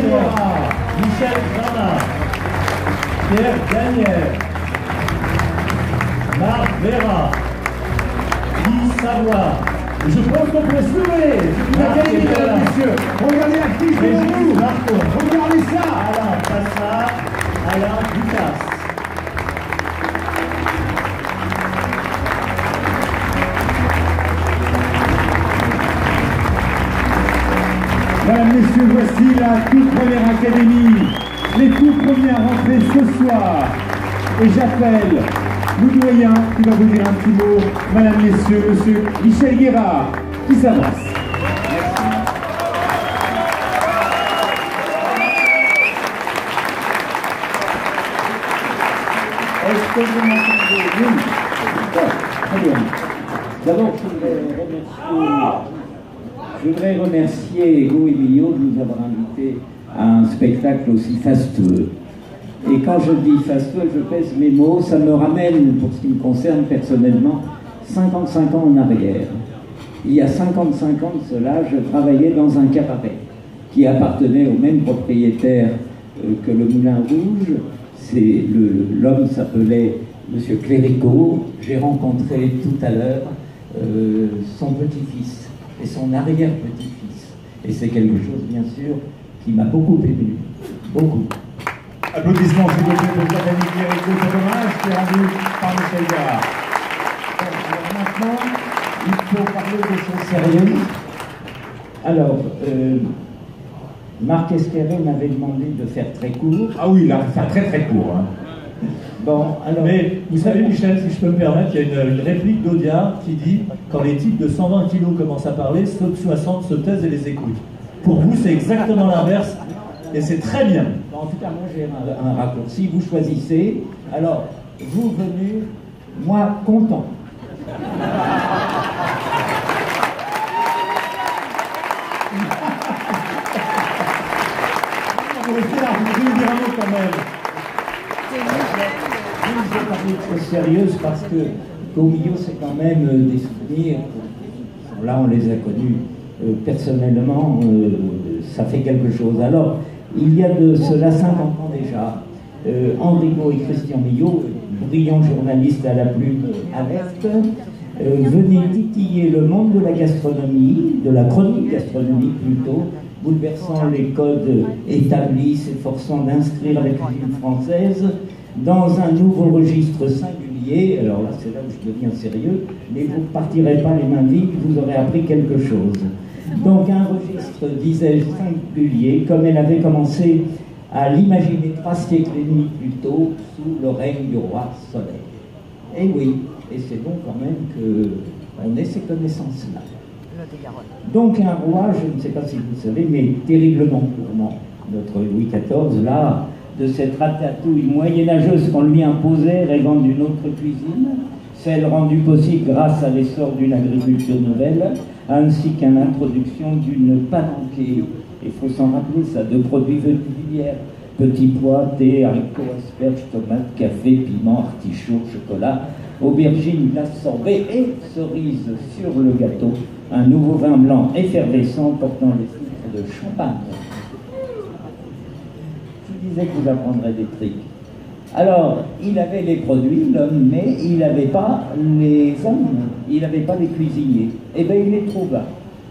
Guéra, Michel Grana, Pierre Daniel, Marc Vera, Guy Savoie. Je pense qu'on peut se lever. L'académie, mesdames et messieurs. Regardez l'artiste devant vous. Regardez ça. Alain Passa, Alain Ducasse. Mesdames, messieurs, voici la toute première académie, les toutes premières rentrées ce soir. Et j'appelle le doyen qui va vous dire un petit mot, mesdames, messieurs, monsieur Michel Guéra, qui s'avance. Est-ce que vous m'entendez? Oui. Très bien. D'abord, je voudrais remercier Ego et Millot de nous avoir invités à un spectacle aussi fastueux. Et quand je dis fastueux, je pèse mes mots, ça me ramène, pour ce qui me concerne personnellement, 55 ans en arrière. Il y a 55 ans de cela, je travaillais dans un cabaret qui appartenait au même propriétaire que le Moulin Rouge. L'homme s'appelait Monsieur Cléricault. J'ai rencontré tout à l'heure son petit-fils et son arrière-petit-fils. Et c'est quelque chose, bien sûr, qui m'a beaucoup ému. Beaucoup. Applaudissements, s'il vous plaît, pour l'académie Cléricault, cet hommage qui est rendu par Michel Guéra. Alors maintenant, il faut parler des choses sérieuses. Alors, Marc Esquerret m'avait demandé de faire très court. Ah oui, là, faire très très court. Hein. Bon, alors... Mais vous savez, Michel, si je peux me permettre, il y a une réplique d'Audiard qui dit « Quand les types de 120 kilos commencent à parler, ceux de 60 se taisent et les écoutent. » Pour vous, c'est exactement l'inverse, et c'est très bien. En tout cas, moi j'ai un raccourci, vous choisissez. Alors, vous venu, moi content. Vous restez là, vous pouvez dire un mot quand même. Je vais parler de choses sérieuses parce que au milieu, c'est quand même des souvenirs. Là, on les a connus personnellement, ça fait quelque chose. Alors, il y a de cela 50 ans déjà, Enrico et Christian Millot, brillants journalistes à la plume alerte, venaient titiller le monde de la gastronomie, de la chronique gastronomique plutôt, bouleversant les codes établis, s'efforçant d'inscrire la cuisine française dans un nouveau registre singulier. Alors là, c'est là où je deviens sérieux, mais vous ne partirez pas les mains vides, vous aurez appris quelque chose. Donc un registre, disais-je, singulier, comme elle avait commencé à l'imaginer 3 siècles et demi plus tôt, sous le règne du roi Soleil. Et oui, et c'est bon quand même qu'on ait ces connaissances-là. Donc un roi, je ne sais pas si vous savez, mais terriblement gourmand, notre Louis XIV, là, de cette ratatouille moyenâgeuse qu'on lui imposait, rêvant d'une autre cuisine, celle rendue possible grâce à l'essor d'une agriculture nouvelle, ainsi qu'à l'introduction d'une palanquée, il faut s'en rappeler ça, de produits venus d'hier, petits pois, thé, haricots, asperges, tomates, café, piment, artichaut, chocolat, aubergines, glace, sorbet et cerise sur le gâteau, un nouveau vin blanc effervescent portant les titres de champagne. Je disais que vous apprendrez des trucs. Alors, il avait les produits, l'homme, mais il n'avait pas les hommes, il n'avait pas les cuisiniers. Eh bien, il les trouva,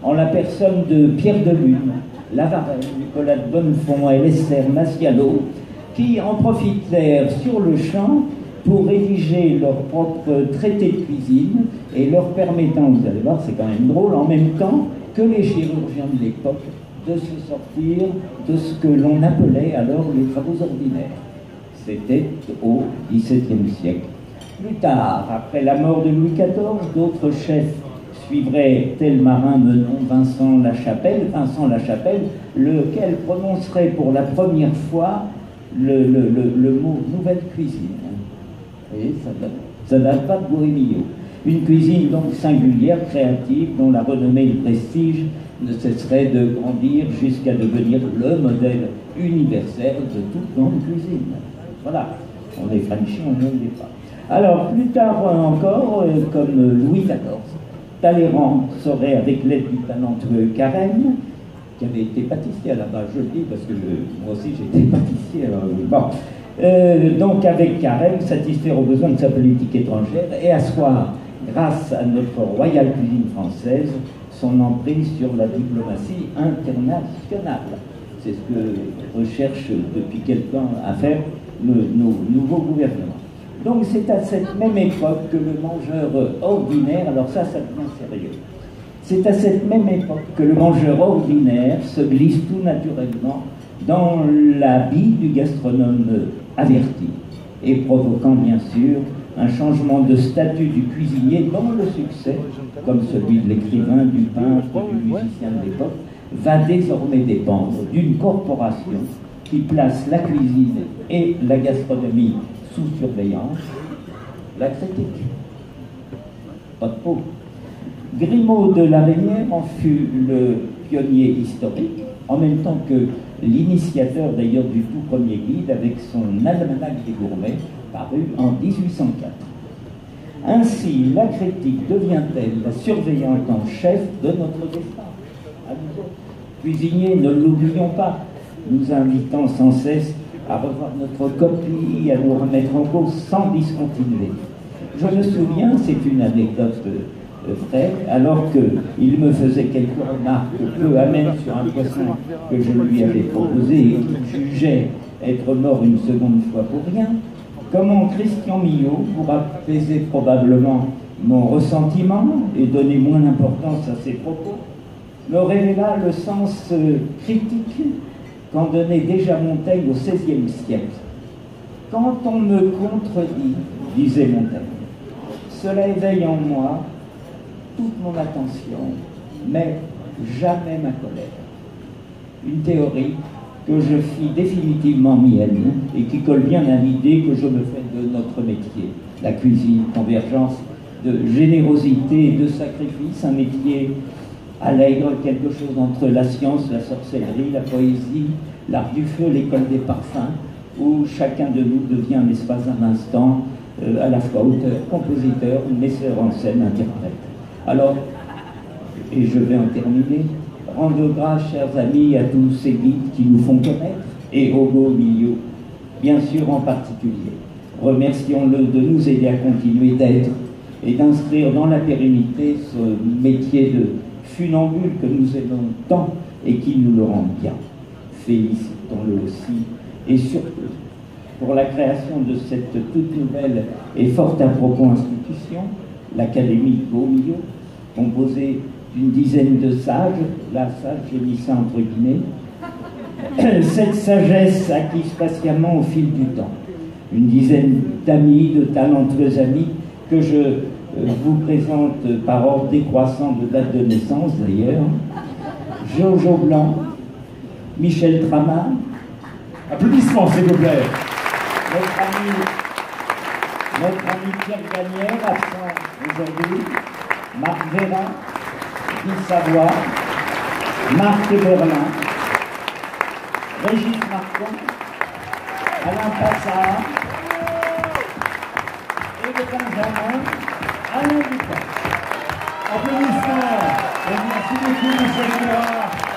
en la personne de Pierre de Lune, Lavarenne, Nicolas de Bonnefond et Lester Macialo, qui en profitèrent sur le champ pour rédiger leur propre traité de cuisine et leur permettant, vous allez voir, c'est quand même drôle, en même temps que les chirurgiens de l'époque, de se sortir de ce que l'on appelait alors les travaux ordinaires. C'était au XVIIe siècle. Plus tard, après la mort de Louis XIV, d'autres chefs suivraient tel marin Menon, Vincent Lachapelle, lequel prononcerait pour la première fois le mot nouvelle cuisine. Vous voyez, ça date pas de Gourmillot. Une cuisine donc singulière, créative, dont la renommée et le prestige ne cesseraient de grandir jusqu'à devenir le modèle universel de toute grande cuisine. Voilà, on est Frenchy, on ne l'est pas. Alors, plus tard encore, comme Louis XIV, Talleyrand saurait, avec l'aide du talentueux Carême, qui avait été pâtissier là-bas, je le dis parce que moi aussi j'ai été pâtissier. Bon. Donc avec Carême, satisfaire aux besoins de sa politique étrangère et asseoir, grâce à notre royale cuisine française, son emprise sur la diplomatie internationale. C'est ce que recherche depuis quelque temps à faire nos nouveaux gouvernements. Donc c'est à cette même époque que le mangeur ordinaire, alors ça devient sérieux, c'est à cette même époque que le mangeur ordinaire se glisse tout naturellement dans l'habit du gastronome averti, et provoquant bien sûr un changement de statut du cuisinier dont le succès, comme celui de l'écrivain, du peintre, du musicien de l'époque, va désormais dépendre d'une corporation qui place la cuisine et la gastronomie sous surveillance, la critique. Pas de peau. Grimaud de La Reynière en fut le pionnier historique, en même temps que l'initiateur d'ailleurs du tout premier guide avec son Almanach des gourmets, paru en 1804. Ainsi, la critique devient-elle la surveillante en chef de notre destin. À nous autres, cuisiniers, ne l'oublions pas, nous invitant sans cesse à revoir notre copie, à nous remettre en cause sans discontinuer. Je me souviens, c'est une anecdote vraie, alors qu'il me faisait quelques remarques peu amènes sur un poisson que je lui avais proposé et qu'il jugeait être mort une seconde fois pour rien, comment Christian Millot, pour apaiser probablement mon ressentiment et donner moins d'importance à ses propos, me révéla le sens critique qu'en donnait déjà Montaigne au XVIe siècle. Quand on me contredit, disait Montaigne, cela éveille en moi toute mon attention, mais jamais ma colère. Une théorie que je fis définitivement mienne et qui colle bien à l'idée que je me fais de notre métier, la cuisine, convergence de générosité et de sacrifice, un métier allègre, quelque chose entre la science, la sorcellerie, la poésie, l'art du feu, l'école des parfums, où chacun de nous devient, n'est-ce pas, un instant, à la fois auteur, compositeur, metteur en scène, interprète. Alors, et je vais en terminer, rendre grâce, chers amis, à tous ces guides qui nous font connaître, et Hugo Millot, bien sûr en particulier. Remercions-le de nous aider à continuer d'être et d'inscrire dans la pérennité ce métier de funambule que nous aimons tant et qui nous le rend bien. Félicitons-le aussi, et surtout pour la création de cette toute nouvelle et fort à propos institution, l'Académie Hugo Millot, composée d'une dizaine de sages, là, sage, j'ai mis ça entre guillemets, cette sagesse acquise patiemment au fil du temps, une dizaine d'amis, de talentueux amis, que je vous présente par ordre décroissant de date de naissance d'ailleurs, Jojo Blanc, Michel Traman, applaudissements s'il vous plaît, notre ami Pierre Gagnère, absent aujourd'hui, Marc Véran, Guy Savoie, Marc Berlin, Régis Marcon, Alain Passard et le Benjamin Alain Dupas. applaudissements, et merci beaucoup Michel Gérard.